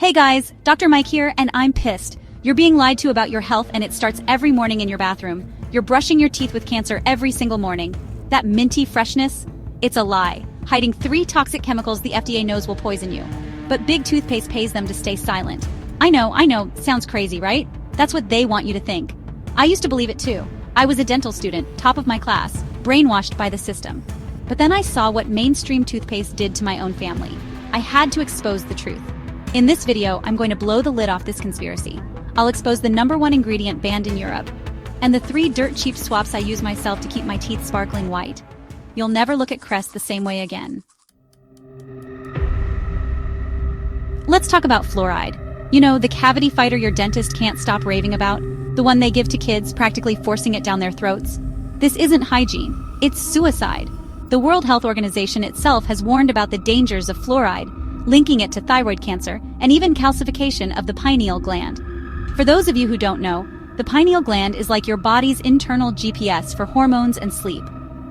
Hey guys, Dr. Mike here, and I'm pissed. You're being lied to about your health, and it starts every morning in your bathroom. You're brushing your teeth with cancer every single morning. That minty freshness? It's a lie, hiding 3 toxic chemicals the FDA knows will poison you. But Big Toothpaste pays them to stay silent. I know, sounds crazy, right? That's what they want you to think. I used to believe it too. I was a dental student, top of my class, brainwashed by the system. But then I saw what mainstream toothpaste did to my own family. I had to expose the truth. In this video, I'm going to blow the lid off this conspiracy. I'll expose the #1 ingredient banned in Europe, and the 3 dirt cheap swaps I use myself to keep my teeth sparkling white. You'll never look at Crest the same way again. Let's talk about fluoride. You know, the cavity fighter your dentist can't stop raving about? The one they give to kids, practically forcing it down their throats? This isn't hygiene, it's suicide. The World Health Organization itself has warned about the dangers of fluoride, linking it to thyroid cancer and even calcification of the pineal gland. For those of you who don't know, the pineal gland is like your body's internal GPS for hormones and sleep.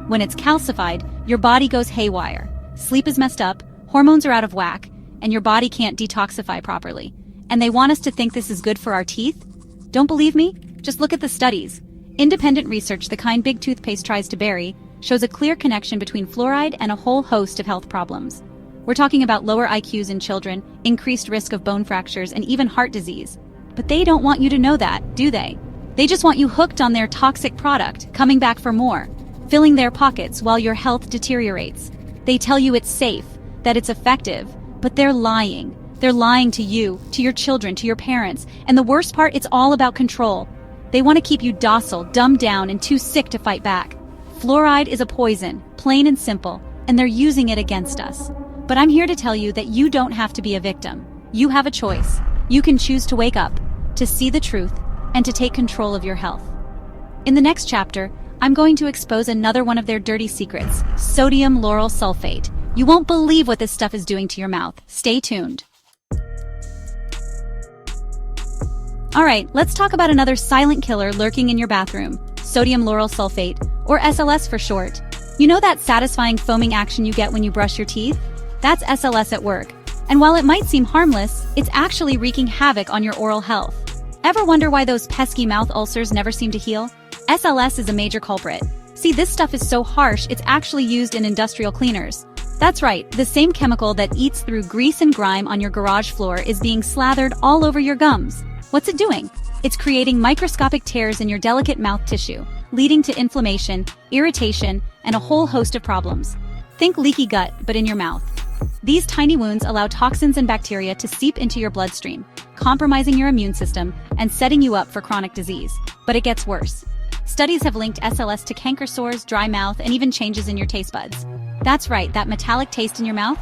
When it's calcified, your body goes haywire. Sleep is messed up, hormones are out of whack, and your body can't detoxify properly. And they want us to think this is good for our teeth? Don't believe me? Just look at the studies. Independent research, the kind Big Toothpaste tries to bury, shows a clear connection between fluoride and a whole host of health problems. We're talking about lower IQs in children, increased risk of bone fractures, and even heart disease. But they don't want you to know that, do they? They just want you hooked on their toxic product, coming back for more, filling their pockets while your health deteriorates. They tell you it's safe, that it's effective, but they're lying. They're lying to you, to your children, to your parents, and the worst part, it's all about control. They want to keep you docile, dumbed down, and too sick to fight back. Fluoride is a poison, plain and simple, and they're using it against us. But I'm here to tell you that you don't have to be a victim. You have a choice. You can choose to wake up, to see the truth, and to take control of your health. In the next chapter, I'm going to expose another one of their dirty secrets, sodium lauryl sulfate. You won't believe what this stuff is doing to your mouth. Stay tuned. Alright, let's talk about another silent killer lurking in your bathroom, sodium lauryl sulfate, or SLS for short. You know that satisfying foaming action you get when you brush your teeth? That's SLS at work. And while it might seem harmless, it's actually wreaking havoc on your oral health. Ever wonder why those pesky mouth ulcers never seem to heal? SLS is a major culprit. See, this stuff is so harsh, it's actually used in industrial cleaners. That's right, the same chemical that eats through grease and grime on your garage floor is being slathered all over your gums. What's it doing? It's creating microscopic tears in your delicate mouth tissue, leading to inflammation, irritation, and a whole host of problems. Think leaky gut, but in your mouth. These tiny wounds allow toxins and bacteria to seep into your bloodstream, compromising your immune system and setting you up for chronic disease. But it gets worse. Studies have linked SLS to canker sores, dry mouth, and even changes in your taste buds. That's right, that metallic taste in your mouth?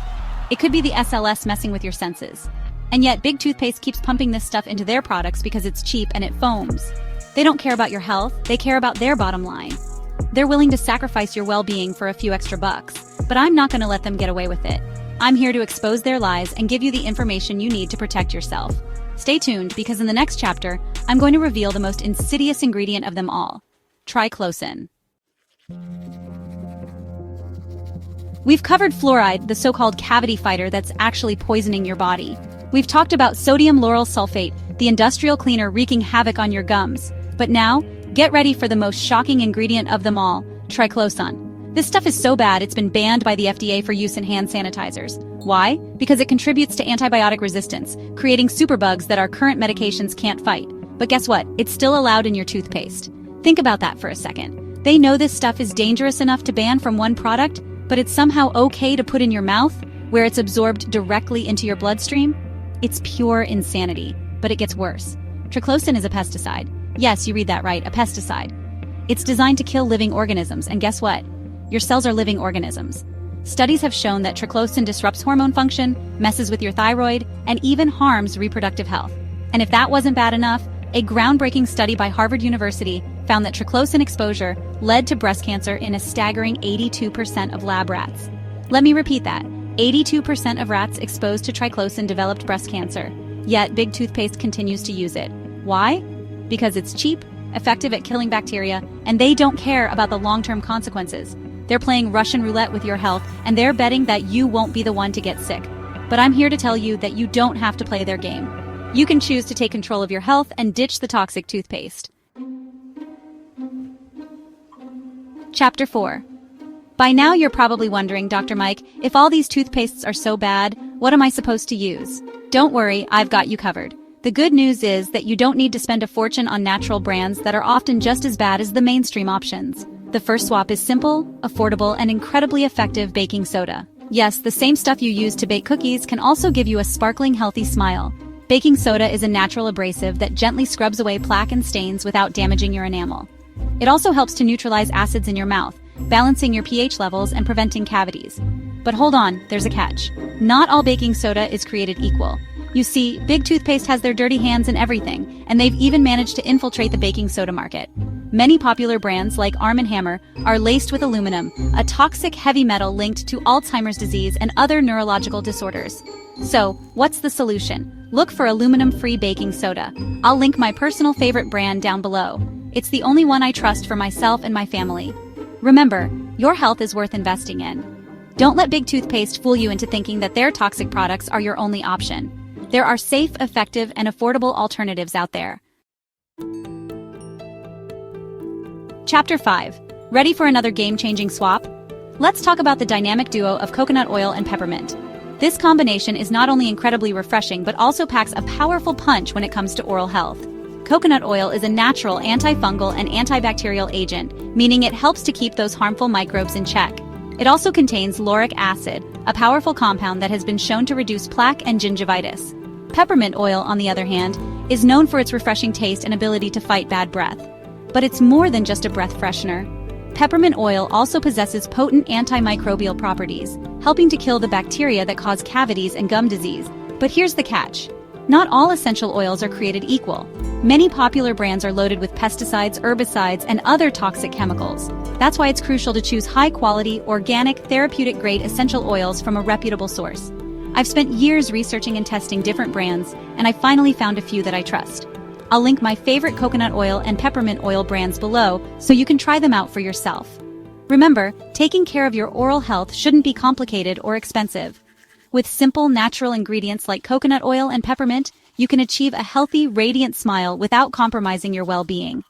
It could be the SLS messing with your senses. And yet, Big Toothpaste keeps pumping this stuff into their products because it's cheap and it foams. They don't care about your health, they care about their bottom line. They're willing to sacrifice your well-being for a few extra bucks, but I'm not going to let them get away with it. I'm here to expose their lies and give you the information you need to protect yourself. Stay tuned, because in the next chapter, I'm going to reveal the most insidious ingredient of them all, triclosan. We've covered fluoride, the so-called cavity fighter that's actually poisoning your body. We've talked about sodium lauryl sulfate, the industrial cleaner wreaking havoc on your gums. But now, get ready for the most shocking ingredient of them all, triclosan. This stuff is so bad it's been banned by the FDA for use in hand sanitizers. Why? Because it contributes to antibiotic resistance, creating superbugs that our current medications can't fight. But guess what? It's still allowed in your toothpaste. Think about that for a second. They know this stuff is dangerous enough to ban from one product, but it's somehow okay to put in your mouth, where it's absorbed directly into your bloodstream? It's pure insanity, but it gets worse. Triclosan is a pesticide. Yes, you read that right, a pesticide. It's designed to kill living organisms, and guess what? Your cells are living organisms. Studies have shown that triclosan disrupts hormone function, messes with your thyroid, and even harms reproductive health. And if that wasn't bad enough, a groundbreaking study by Harvard University found that triclosan exposure led to breast cancer in a staggering 82% of lab rats. Let me repeat that. 82% of rats exposed to triclosan developed breast cancer. Yet Big Toothpaste continues to use it. Why? Because it's cheap, effective at killing bacteria, and they don't care about the long-term consequences. They're playing Russian roulette with your health, and they're betting that you won't be the one to get sick. but I'm here to tell you that you don't have to play their game. You can choose to take control of your health and ditch the toxic toothpaste. Chapter 4. By now you're probably wondering, Dr. Mike, if all these toothpastes are so bad, what am I supposed to use? Don't worry, I've got you covered. The good news is that you don't need to spend a fortune on natural brands that are often just as bad as the mainstream options. The first swap is simple, affordable, and incredibly effective baking soda. Yes, the same stuff you use to bake cookies can also give you a sparkling, healthy smile. Baking soda is a natural abrasive that gently scrubs away plaque and stains without damaging your enamel. It also helps to neutralize acids in your mouth, balancing your pH levels and preventing cavities. But hold on, there's a catch. Not all baking soda is created equal. You see, Big Toothpaste has their dirty hands in everything, and they've even managed to infiltrate the baking soda market. Many popular brands like Arm & Hammer are laced with aluminum, a toxic heavy metal linked to Alzheimer's disease and other neurological disorders. So, what's the solution? Look for aluminum-free baking soda. I'll link my personal favorite brand down below. It's the only one I trust for myself and my family. Remember, your health is worth investing in. Don't let Big Toothpaste fool you into thinking that their toxic products are your only option. There are safe, effective, and affordable alternatives out there. Chapter 5. Ready for another game-changing swap? Let's talk about the dynamic duo of coconut oil and peppermint. This combination is not only incredibly refreshing but also packs a powerful punch when it comes to oral health. Coconut oil is a natural antifungal and antibacterial agent, meaning it helps to keep those harmful microbes in check. It also contains lauric acid, a powerful compound that has been shown to reduce plaque and gingivitis. Peppermint oil, on the other hand, is known for its refreshing taste and ability to fight bad breath. But it's more than just a breath freshener. Peppermint oil also possesses potent antimicrobial properties, helping to kill the bacteria that cause cavities and gum disease. But here's the catch. Not all essential oils are created equal. Many popular brands are loaded with pesticides, herbicides, and other toxic chemicals. That's why it's crucial to choose high-quality, organic, therapeutic-grade essential oils from a reputable source. I've spent years researching and testing different brands, and I finally found a few that I trust. I'll link my favorite coconut oil and peppermint oil brands below so you can try them out for yourself. Remember, taking care of your oral health shouldn't be complicated or expensive. With simple, natural ingredients like coconut oil and peppermint, you can achieve a healthy, radiant smile without compromising your well-being.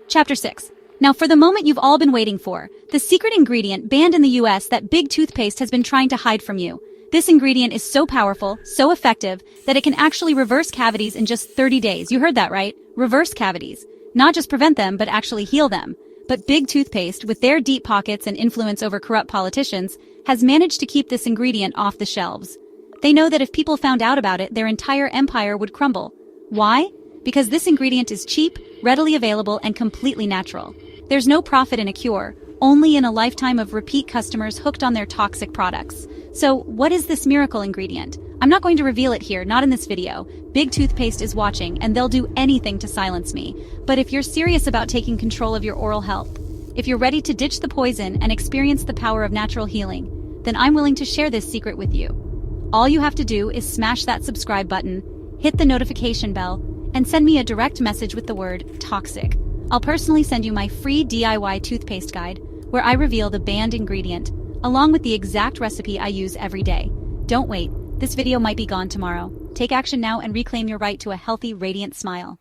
Chapter 6. Now for the moment you've all been waiting for, the secret ingredient banned in the US that Big Toothpaste has been trying to hide from you. This ingredient is so powerful, so effective, that it can actually reverse cavities in just 30 days. You heard that right? Reverse cavities. Not just prevent them, but actually heal them. But Big Toothpaste, with their deep pockets and influence over corrupt politicians, has managed to keep this ingredient off the shelves. They know that if people found out about it, their entire empire would crumble. Why? Because this ingredient is cheap, readily available, and completely natural. There's no profit in a cure, only in a lifetime of repeat customers hooked on their toxic products. So, what is this miracle ingredient? I'm not going to reveal it here, not in this video. Big Toothpaste is watching, and they'll do anything to silence me. But if you're serious about taking control of your oral health, if you're ready to ditch the poison and experience the power of natural healing, then I'm willing to share this secret with you. All you have to do is smash that subscribe button, hit the notification bell, and send me a direct message with the word toxic. I'll personally send you my free DIY toothpaste guide, where I reveal the banned ingredient, along with the exact recipe I use every day. Don't wait. This video might be gone tomorrow. Take action now and reclaim your right to a healthy, radiant smile.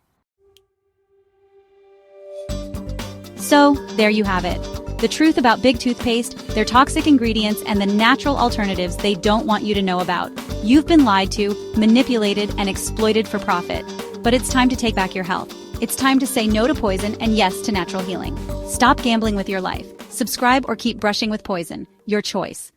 So, there you have it. The truth about Big Toothpaste, their toxic ingredients, and the natural alternatives they don't want you to know about. You've been lied to, manipulated, and exploited for profit. But it's time to take back your health. It's time to say no to poison and yes to natural healing. Stop gambling with your life. Subscribe or keep brushing with poison. Your choice.